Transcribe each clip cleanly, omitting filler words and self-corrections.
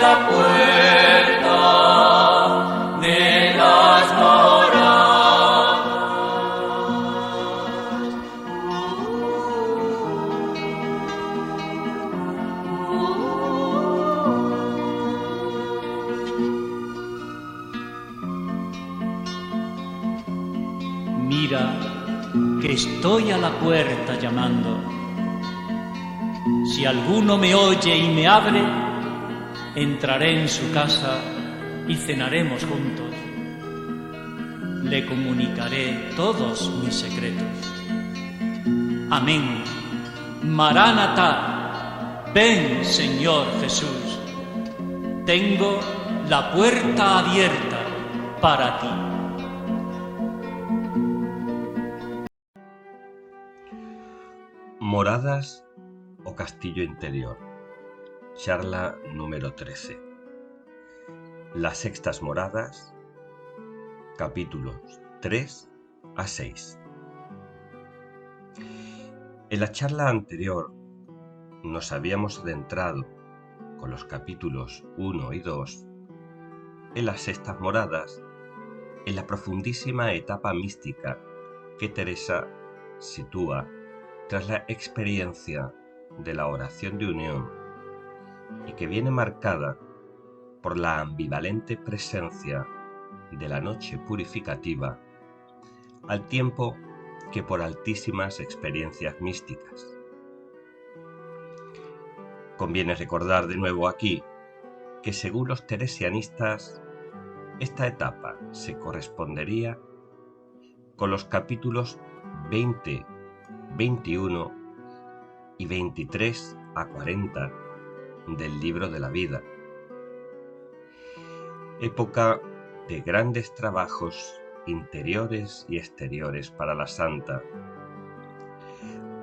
la puerta de las moradas. Mira que estoy a la puerta llamando. Si alguno me oye y me abre, entraré en su casa y cenaremos juntos. Le comunicaré todos mis secretos. Amén. Maránata, ven, Señor Jesús. Tengo la puerta abierta para ti. Moradas o castillo interior. Charla número 13. Las sextas moradas, capítulos 3 a 6. En la charla anterior nos habíamos adentrado con los capítulos 1 y 2 en las sextas moradas, en la profundísima etapa mística que Teresa sitúa tras la experiencia de la oración de unión y que viene marcada por la ambivalente presencia de la noche purificativa al tiempo que por altísimas experiencias místicas. Conviene recordar de nuevo aquí que según los teresianistas esta etapa se correspondería con los capítulos 20, 21 y 23 a 40 del libro de la vida. Época de grandes trabajos interiores y exteriores para la santa,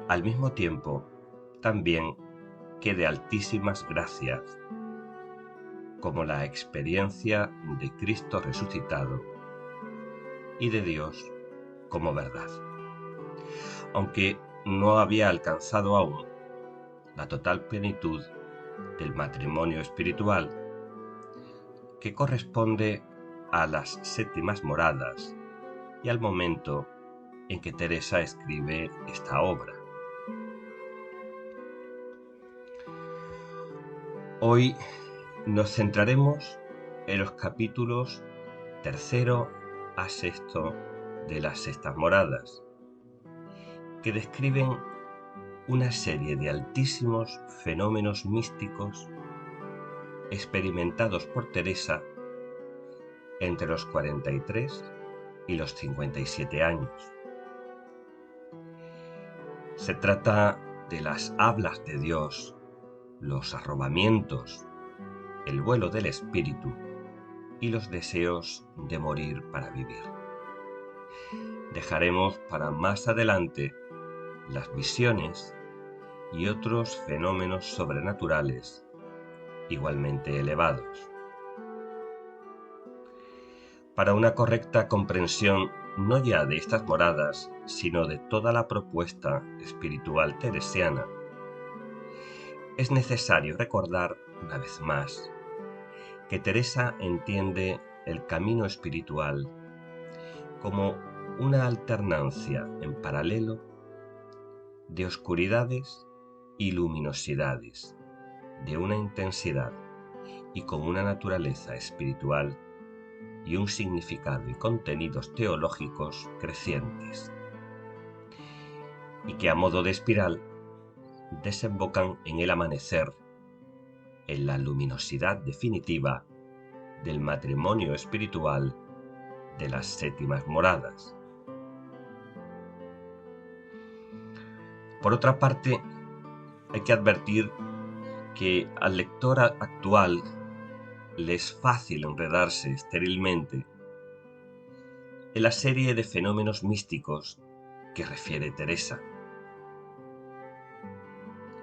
al mismo tiempo también que de altísimas gracias, como la experiencia de Cristo resucitado y de Dios como verdad, aunque no había alcanzado aún la total plenitud del matrimonio espiritual, que corresponde a las séptimas moradas y al momento en que Teresa escribe esta obra. Hoy nos centraremos en los capítulos 3 a 6 de las sextas moradas, que describen una serie de altísimos fenómenos místicos experimentados por Teresa entre los 43 y los 57 años. Se trata de las hablas de Dios, los arrobamientos, el vuelo del espíritu y los deseos de morir para vivir. Dejaremos para más adelante las visiones y otros fenómenos sobrenaturales igualmente elevados. Para una correcta comprensión no ya de estas moradas, sino de toda la propuesta espiritual teresiana, es necesario recordar una vez más que Teresa entiende el camino espiritual como una alternancia en paralelo de oscuridades y luminosidades, de una intensidad y con una naturaleza espiritual y un significado y contenidos teológicos crecientes, y que a modo de espiral desembocan en el amanecer, en la luminosidad definitiva del matrimonio espiritual de las séptimas moradas. Por otra parte, hay que advertir que al lector actual le es fácil enredarse estérilmente en la serie de fenómenos místicos que refiere Teresa.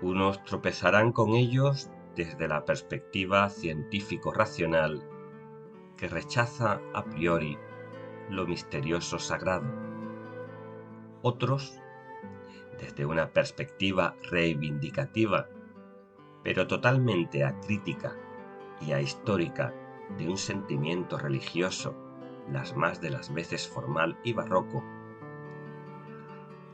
Unos tropezarán con ellos desde la perspectiva científico-racional que rechaza a priori lo misterioso sagrado. Otros, desde una perspectiva reivindicativa, pero totalmente acrítica y ahistórica de un sentimiento religioso, las más de las veces formal y barroco,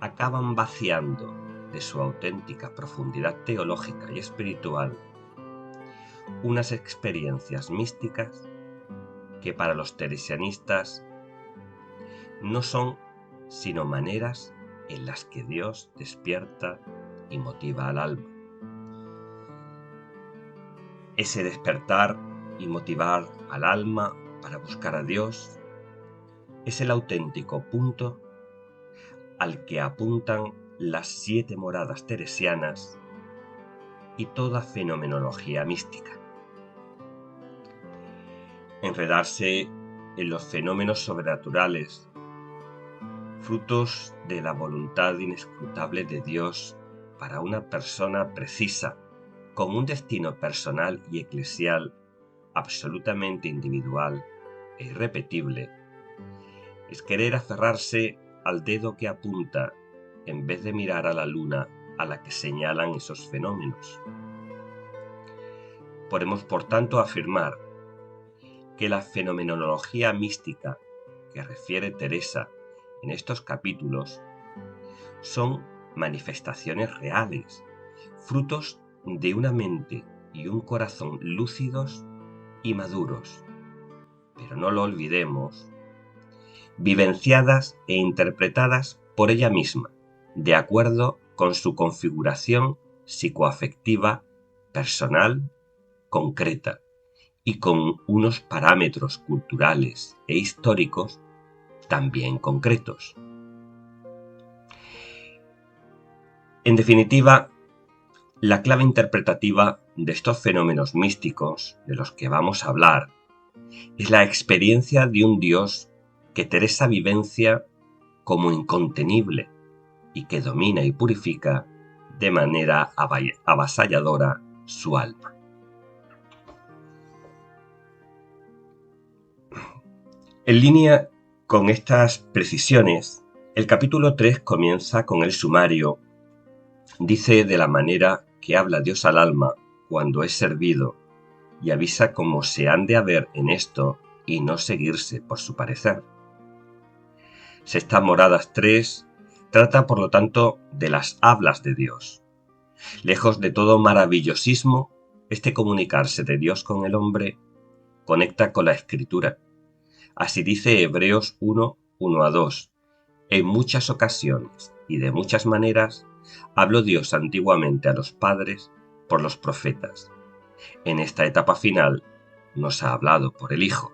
acaban vaciando de su auténtica profundidad teológica y espiritual unas experiencias místicas que para los teresianistas no son sino maneras en las que Dios despierta y motiva al alma. Ese despertar y motivar al alma para buscar a Dios es el auténtico punto al que apuntan las 7 moradas teresianas y toda fenomenología mística. Enredarse en los fenómenos sobrenaturales, frutos de la voluntad inescrutable de Dios para una persona precisa, con un destino personal y eclesial absolutamente individual e irrepetible, es querer aferrarse al dedo que apunta en vez de mirar a la luna a la que señalan esos fenómenos. Podemos, por tanto, afirmar que la fenomenología mística que refiere Teresa en estos capítulos son manifestaciones reales, frutos de una mente y un corazón lúcidos y maduros, pero no lo olvidemos, vivenciadas e interpretadas por ella misma, de acuerdo con su configuración psicoafectiva personal concreta y con unos parámetros culturales e históricos también concretos. En definitiva, la clave interpretativa de estos fenómenos místicos de los que vamos a hablar es la experiencia de un Dios que Teresa vivencia como incontenible y que domina y purifica de manera avasalladora su alma. En línea con estas precisiones, el capítulo 3 comienza con el sumario. Dice de la manera que habla Dios al alma cuando es servido y avisa cómo se han de haber en esto y no seguirse por su parecer. Sexta Moradas 3 trata, por lo tanto, de las hablas de Dios. Lejos de todo maravillosismo, este comunicarse de Dios con el hombre conecta con la Escritura. Así dice Hebreos 1, 1-2. En muchas ocasiones y de muchas maneras habló Dios antiguamente a los padres por los profetas. En esta etapa final nos ha hablado por el Hijo.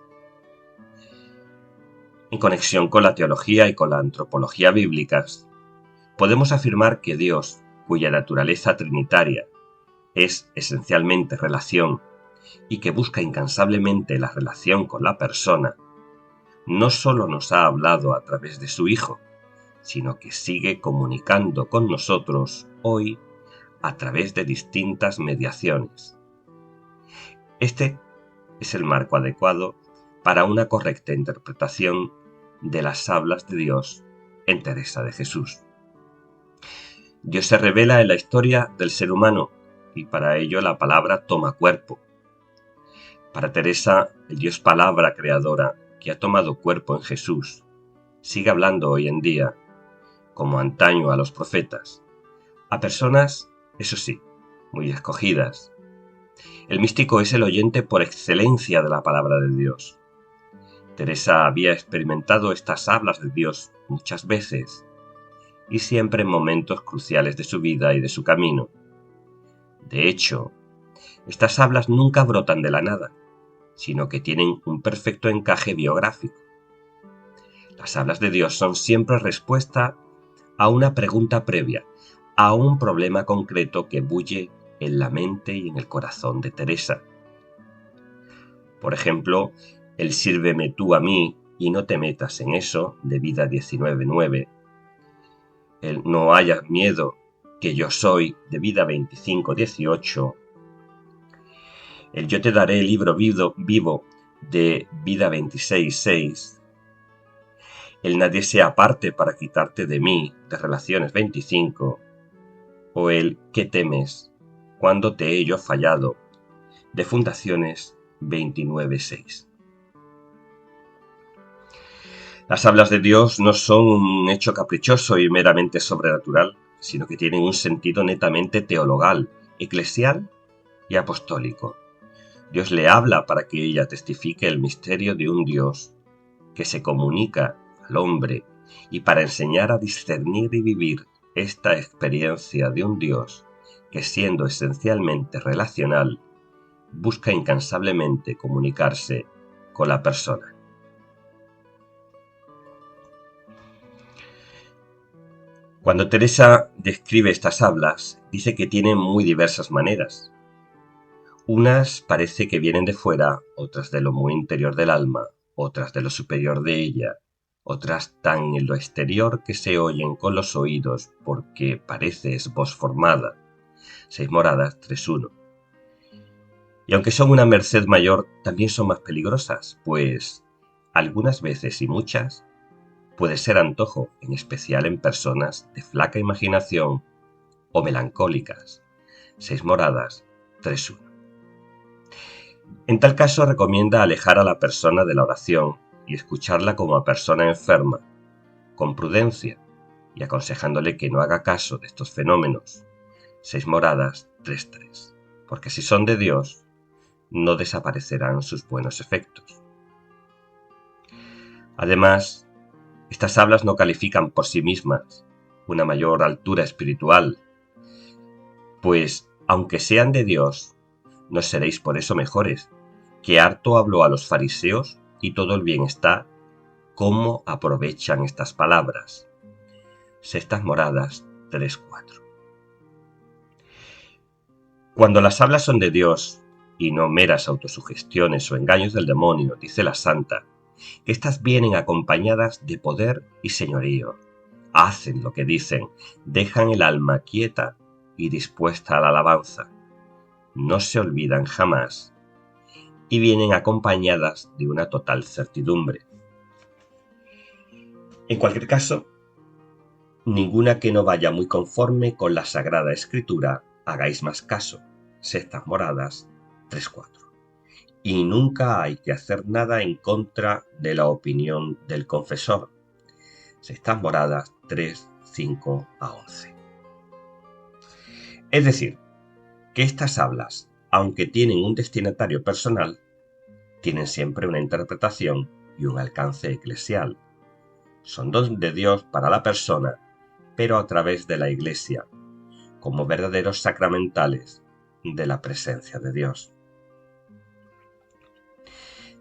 En conexión con la teología y con la antropología bíblicas, podemos afirmar que Dios, cuya naturaleza trinitaria es esencialmente relación y que busca incansablemente la relación con la persona, no solo nos ha hablado a través de su Hijo, sino que sigue comunicando con nosotros hoy a través de distintas mediaciones. Este es el marco adecuado para una correcta interpretación de las hablas de Dios en Teresa de Jesús. Dios se revela en la historia del ser humano y para ello la palabra toma cuerpo. Para Teresa, el Dios palabra creadora que ha tomado cuerpo en Jesús sigue hablando hoy en día, como antaño a los profetas, a personas, eso sí, muy escogidas. El místico es el oyente por excelencia de la palabra de Dios. Teresa había experimentado estas hablas de Dios muchas veces y siempre en momentos cruciales de su vida y de su camino. De hecho, estas hablas nunca brotan de la nada, sino que tienen un perfecto encaje biográfico. Las hablas de Dios son siempre respuesta a una pregunta previa, a un problema concreto que bulle en la mente y en el corazón de Teresa. Por ejemplo, el sírveme tú a mí y no te metas en eso, de Vida 19.9. El no hayas miedo, que yo soy, de Vida 25.18. El yo te daré el libro vivo, de Vida 26.6. El nadie se aparte para quitarte de mí, de Relaciones 25. O el ¿qué temes? ¿Cuándo te he yo fallado? De Fundaciones 29:6. Las hablas de Dios no son un hecho caprichoso y meramente sobrenatural, sino que tienen un sentido netamente teologal, eclesial y apostólico. Dios le habla para que ella testifique el misterio de un Dios que se comunica al hombre y para enseñar a discernir y vivir esta experiencia de un Dios que, siendo esencialmente relacional, busca incansablemente comunicarse con la persona. Cuando Teresa describe estas hablas, dice que tienen muy diversas maneras. Unas parece que vienen de fuera, otras de lo muy interior del alma, otras de lo superior de ella, otras tan en lo exterior que se oyen con los oídos porque parece es voz formada. 6 Moradas 3:1. Y aunque son una merced mayor, también son más peligrosas, pues algunas veces y muchas puede ser antojo, en especial en personas de flaca imaginación o melancólicas. 6 Moradas 3:1. En tal caso recomienda alejar a la persona de la oración y escucharla como a persona enferma, con prudencia y aconsejándole que no haga caso de estos fenómenos. 6 Moradas 3:3. Porque si son de Dios, no desaparecerán sus buenos efectos. Además, estas hablas no califican por sí mismas una mayor altura espiritual, pues, aunque sean de Dios, no seréis por eso mejores, que harto habló a los fariseos y todo el bien está cómo aprovechan estas palabras. 6 Moradas 3:4. Cuando las hablas son de Dios y no meras autosugestiones o engaños del demonio, dice la santa, que éstas vienen acompañadas de poder y señorío. Hacen lo que dicen, dejan el alma quieta y dispuesta a la alabanza. No se olvidan jamás y vienen acompañadas de una total certidumbre. En cualquier caso, ninguna que no vaya muy conforme con la Sagrada Escritura hagáis más caso. 6 Moradas 3:4. Y nunca hay que hacer nada en contra de la opinión del confesor. 6 Moradas 3:5-11. Es decir, que estas hablas, aunque tienen un destinatario personal, tienen siempre una interpretación y un alcance eclesial. Son don de Dios para la persona, pero a través de la Iglesia, como verdaderos sacramentales de la presencia de Dios.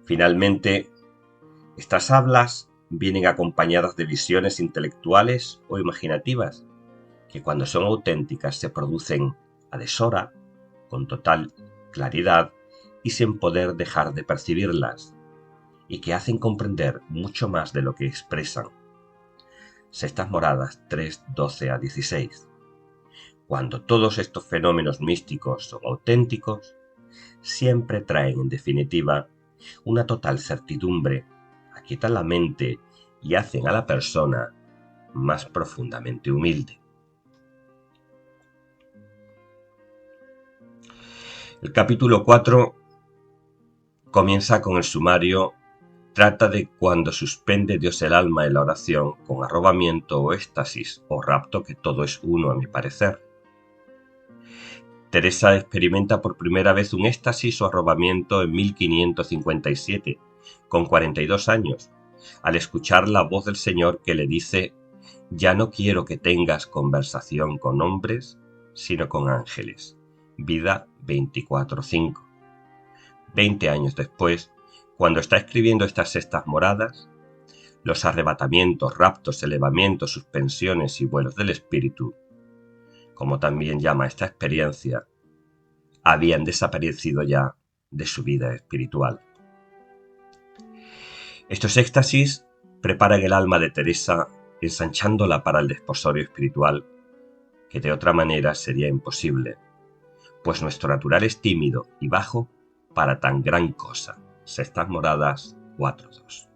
Finalmente, estas hablas vienen acompañadas de visiones intelectuales o imaginativas, que cuando son auténticas se producen a deshora, con total claridad y sin poder dejar de percibirlas, y que hacen comprender mucho más de lo que expresan. 6 Moradas 3:12-16. Cuando todos estos fenómenos místicos son auténticos, siempre traen en definitiva una total certidumbre, aquietan la mente y hacen a la persona más profundamente humilde. El capítulo 4 comienza con el sumario. Trata de cuando suspende Dios el alma en la oración con arrobamiento o éxtasis o rapto, que todo es uno a mi parecer. Teresa experimenta por primera vez un éxtasis o arrobamiento en 1557, con 42 años, al escuchar la voz del Señor que le dice: «Ya no quiero que tengas conversación con hombres, sino con ángeles». Vida 24:5. 20 años después, cuando está escribiendo estas 6 Moradas, los arrebatamientos, raptos, elevamientos, suspensiones y vuelos del espíritu, como también llama esta experiencia, habían desaparecido ya de su vida espiritual. Estos éxtasis preparan el alma de Teresa, ensanchándola para el desposorio espiritual, que de otra manera sería imposible, pues nuestro natural es tímido y bajo para tan gran cosa. 6 Moradas 4:2.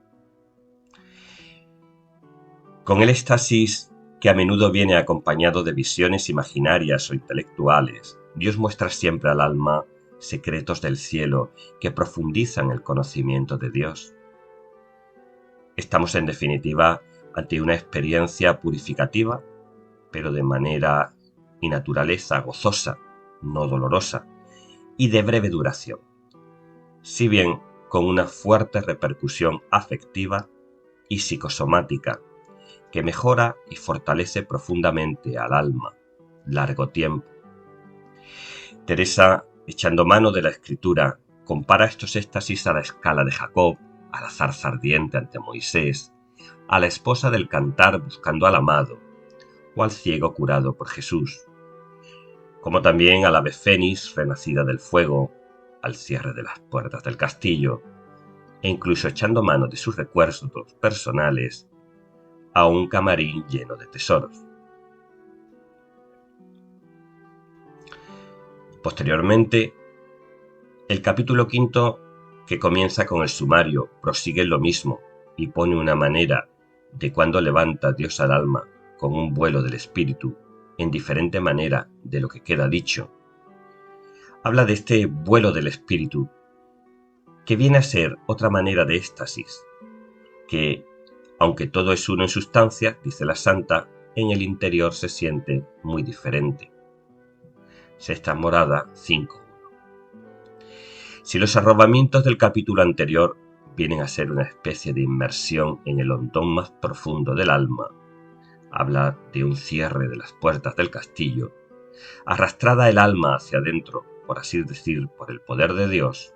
Con el éxtasis, que a menudo viene acompañado de visiones imaginarias o intelectuales, Dios muestra siempre al alma secretos del cielo que profundizan el conocimiento de Dios. Estamos en definitiva ante una experiencia purificativa, pero de manera y naturaleza gozosa, no dolorosa, y de breve duración, si bien con una fuerte repercusión afectiva y psicosomática que mejora y fortalece profundamente al alma, largo tiempo. Teresa, echando mano de la escritura, compara estos éxtasis a la escala de Jacob, a la zarza ardiente ante Moisés, a la esposa del cantar buscando al amado, o al ciego curado por Jesús, como también a la ave fénix renacida del fuego, al cierre de las puertas del castillo, e incluso echando mano de sus recuerdos personales a un camarín lleno de tesoros. Posteriormente, el capítulo 5, que comienza con el sumario, prosigue lo mismo y pone una manera de cuando levanta Dios al alma con un vuelo del espíritu, en diferente manera de lo que queda dicho. Habla de este vuelo del espíritu, que viene a ser otra manera de éxtasis, que, aunque todo es uno en sustancia, dice la santa, en el interior se siente muy diferente. Sexta morada 5.1. Si los arrobamientos del capítulo anterior vienen a ser una especie de inmersión en el hondón más profundo del alma, habla de un cierre de las puertas del castillo, arrastrada el alma hacia adentro, por así decir, por el poder de Dios.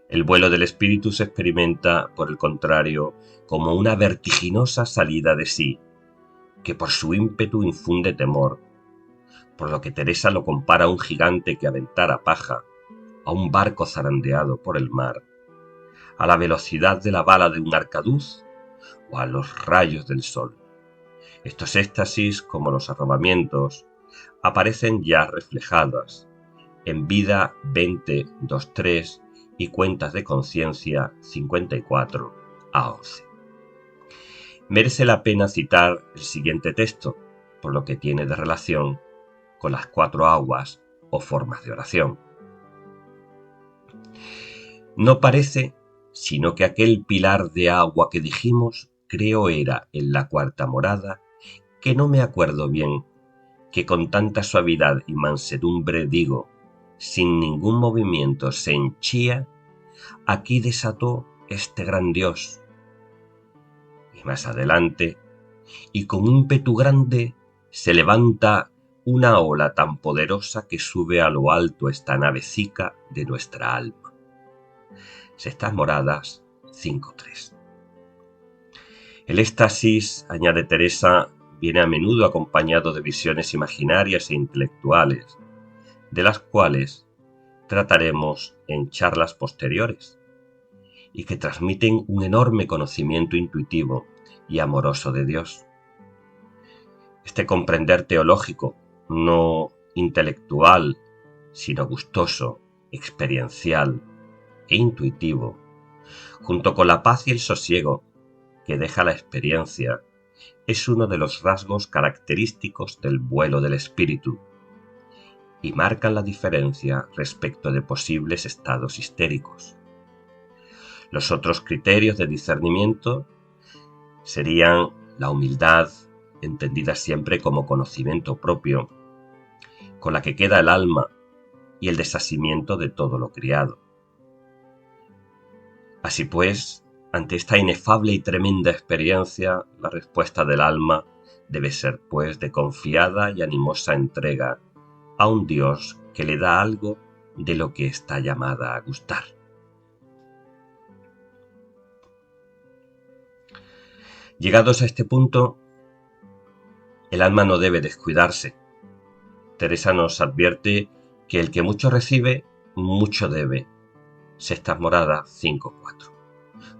El vuelo del espíritu se experimenta, por el contrario, como una vertiginosa salida de sí, que por su ímpetu infunde temor, por lo que Teresa lo compara a un gigante que aventara paja, a un barco zarandeado por el mar, a la velocidad de la bala de un arcaduz o a los rayos del sol. Estos éxtasis, como los arrobamientos, aparecen ya reflejadas en Vida 20.2.3 y Cuentas de Conciencia 54 a 11. Merece la pena citar el siguiente texto, por lo que tiene de relación con las 4 aguas o formas de oración. No parece, sino que aquel pilar de agua que dijimos, creo era en la 4ª morada, que no me acuerdo bien, que con tanta suavidad y mansedumbre digo, sin ningún movimiento se henchía, aquí desató este gran Dios. Y más adelante, y con ímpetu grande, se levanta una ola tan poderosa que sube a lo alto esta navecica de nuestra alma. Sextas moradas 5.3. El éxtasis, añade Teresa, viene a menudo acompañado de visiones imaginarias e intelectuales, de las cuales trataremos en charlas posteriores, y que transmiten un enorme conocimiento intuitivo y amoroso de Dios. Este comprender teológico, no intelectual, sino gustoso, experiencial e intuitivo, junto con la paz y el sosiego que deja la experiencia, es uno de los rasgos característicos del vuelo del espíritu y marcan la diferencia respecto de posibles estados histéricos. Los otros criterios de discernimiento serían la humildad, entendida siempre como conocimiento propio, con la que queda el alma, y el desasimiento de todo lo criado. Así pues, ante esta inefable y tremenda experiencia, la respuesta del alma debe ser, pues, de confiada y animosa entrega a un Dios que le da algo de lo que está llamada a gustar. Llegados a este punto, el alma no debe descuidarse. Teresa nos advierte que el que mucho recibe, mucho debe. Sextas morada 5.4.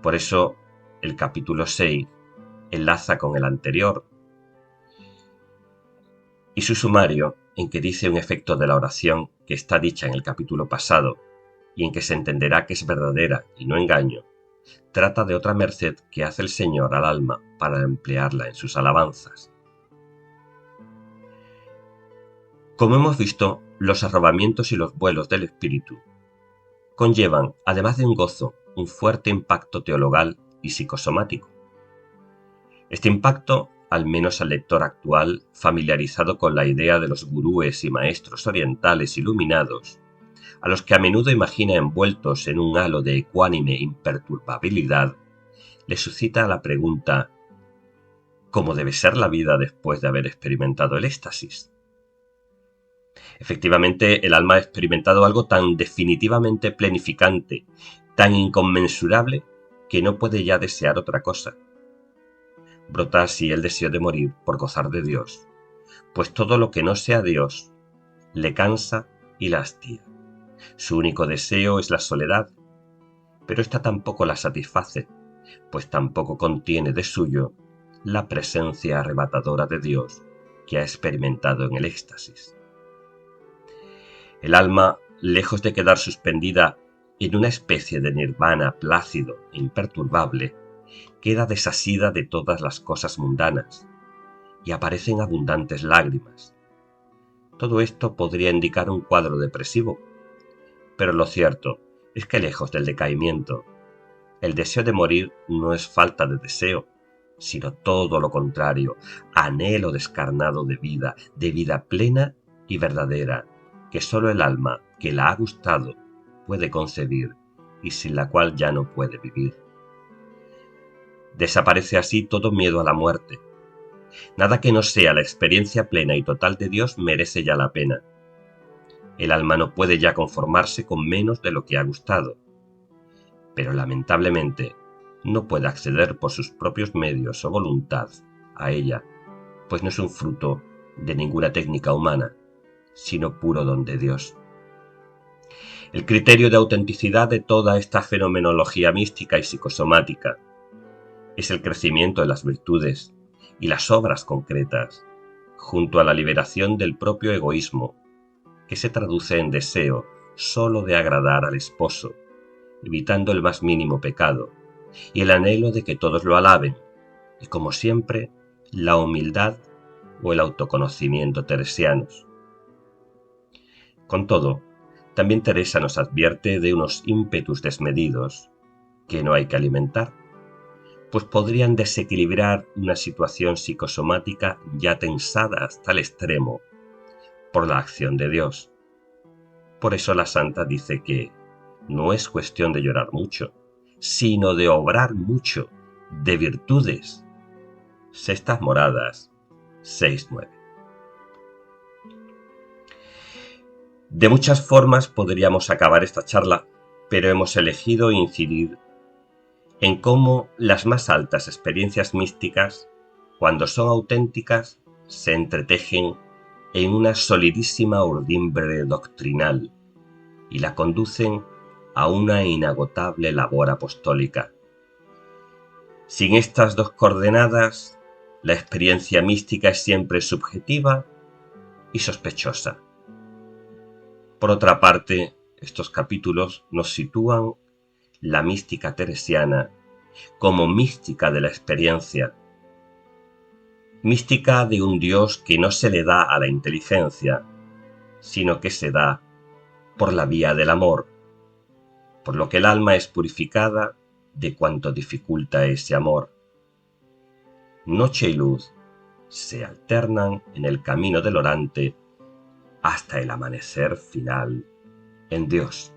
Por eso, el capítulo 6 enlaza con el anterior y su sumario, en que dice un efecto de la oración que está dicha en el capítulo pasado y en que se entenderá que es verdadera y no engaño, trata de otra merced que hace el Señor al alma para emplearla en sus alabanzas. Como hemos visto, los arrobamientos y los vuelos del espíritu conllevan, además de un gozo, un fuerte impacto teologal y psicosomático. Este impacto, al menos al lector actual, familiarizado con la idea de los gurúes y maestros orientales iluminados, a los que a menudo imagina envueltos en un halo de ecuánime imperturbabilidad, le suscita la pregunta: ¿cómo debe ser la vida después de haber experimentado el éxtasis? Efectivamente, el alma ha experimentado algo tan definitivamente plenificante, tan inconmensurable, que no puede ya desear otra cosa. Brota así el deseo de morir por gozar de Dios, pues todo lo que no sea Dios le cansa y la hastía. Su único deseo es la soledad, pero esta tampoco la satisface, pues tampoco contiene de suyo la presencia arrebatadora de Dios que ha experimentado en el éxtasis. El alma, lejos de quedar suspendida en una especie de nirvana plácido e imperturbable, queda desasida de todas las cosas mundanas y aparecen abundantes lágrimas. Todo esto podría indicar un cuadro depresivo, pero lo cierto es que lejos del decaimiento, el deseo de morir no es falta de deseo, sino todo lo contrario, anhelo descarnado de vida plena y verdadera, que solo el alma que la ha gustado puede concebir y sin la cual ya no puede vivir. Desaparece así todo miedo a la muerte. Nada que no sea la experiencia plena y total de Dios merece ya la pena. El alma no puede ya conformarse con menos de lo que ha gustado, pero lamentablemente no puede acceder por sus propios medios o voluntad a ella, pues no es un fruto de ninguna técnica humana, sino puro don de Dios. El criterio de autenticidad de toda esta fenomenología mística y psicosomática es el crecimiento de las virtudes y las obras concretas, junto a la liberación del propio egoísmo, que se traduce en deseo sólo de agradar al esposo, evitando el más mínimo pecado, y el anhelo de que todos lo alaben, y como siempre, la humildad o el autoconocimiento teresianos. Con todo, también Teresa nos advierte de unos ímpetus desmedidos que no hay que alimentar, pues podrían desequilibrar una situación psicosomática ya tensada hasta el extremo por la acción de Dios. Por eso la santa dice que no es cuestión de llorar mucho, sino de obrar mucho, de virtudes. Sextas Moradas 6:9. De muchas formas podríamos acabar esta charla, pero hemos elegido incidir en cómo las más altas experiencias místicas, cuando son auténticas, se entretejen en una solidísima urdimbre doctrinal y la conducen a una inagotable labor apostólica. Sin estas dos coordenadas, la experiencia mística es siempre subjetiva y sospechosa. Por otra parte, estos capítulos nos sitúan la mística teresiana como mística de la experiencia, mística de un Dios que no se le da a la inteligencia, sino que se da por la vía del amor, por lo que el alma es purificada de cuanto dificulta ese amor. Noche y luz se alternan en el camino del orante hasta el amanecer final en Dios.